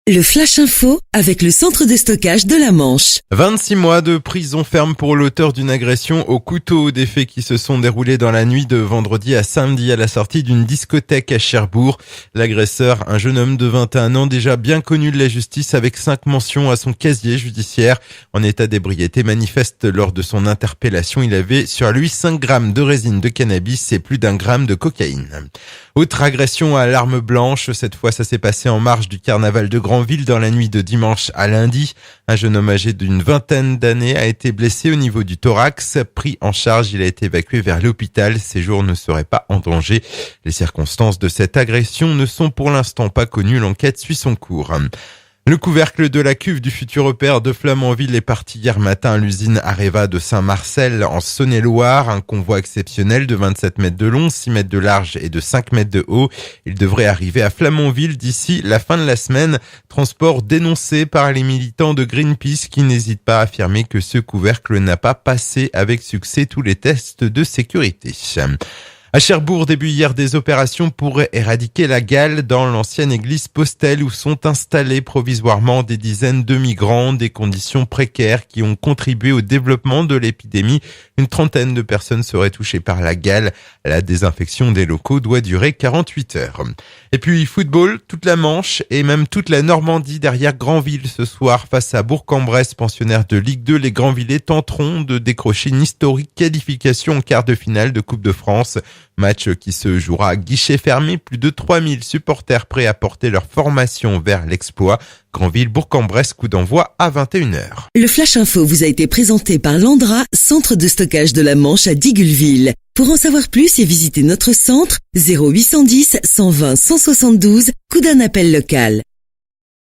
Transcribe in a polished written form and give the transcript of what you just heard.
Le Flash Info avec le centre de stockage de la Manche. 26 mois de prison ferme pour l'auteur d'une agression au couteau. Des faits qui se sont déroulés dans la nuit de vendredi à samedi à la sortie d'une discothèque à Cherbourg. L'agresseur, un jeune homme de 21 ans déjà bien connu de la justice avec 5 mentions à son casier judiciaire. En état d'ébriété manifeste lors de son interpellation, il avait sur lui 5 grammes de résine de cannabis et plus d'1 gramme de cocaïne. Autre agression à l'arme blanche. Cette fois, ça s'est passé en marge du carnaval de Granville dans la nuit de dimanche à lundi. Un jeune homme âgé d'une vingtaine d'années a été blessé au niveau du thorax. Pris en charge, il a été évacué vers l'hôpital. Ses jours ne seraient pas en danger. Les circonstances de cette agression ne sont pour l'instant pas connues. L'enquête suit son cours. Le couvercle de la cuve du futur repère de Flamanville est parti hier matin à l'usine Areva de Saint-Marcel en Saône-et-Loire. Un convoi exceptionnel de 27 mètres de long, 6 mètres de large et de 5 mètres de haut. Il devrait arriver à Flamanville d'ici la fin de la semaine. Transport dénoncé par les militants de Greenpeace qui n'hésitent pas à affirmer que ce couvercle n'a pas passé avec succès tous les tests de sécurité. À Cherbourg, début hier, des opérations pour éradiquer la gale dans l'ancienne église Postel où sont installés provisoirement des dizaines de migrants, des conditions précaires qui ont contribué au développement de l'épidémie. Une trentaine de personnes seraient touchées par la gale. La désinfection des locaux doit durer 48 heures. Et puis football, toute la Manche et même toute la Normandie derrière Granville ce soir face à Bourg-en-Bresse, pensionnaire de Ligue 2. Les Granvillais tenteront de décrocher une historique qualification en quart de finale de Coupe de France. Match qui se jouera à guichet fermé. Plus de 3000 supporters prêts à porter leur formation vers l'exploit. Granville, Bourg-en-Bresse, coup d'envoi à 21h. Le Flash Info vous a été présenté par Landra, centre de stockage de la Manche à Digulleville. Pour en savoir plus et visiter notre centre, 0810 120 172, coup d'un appel local.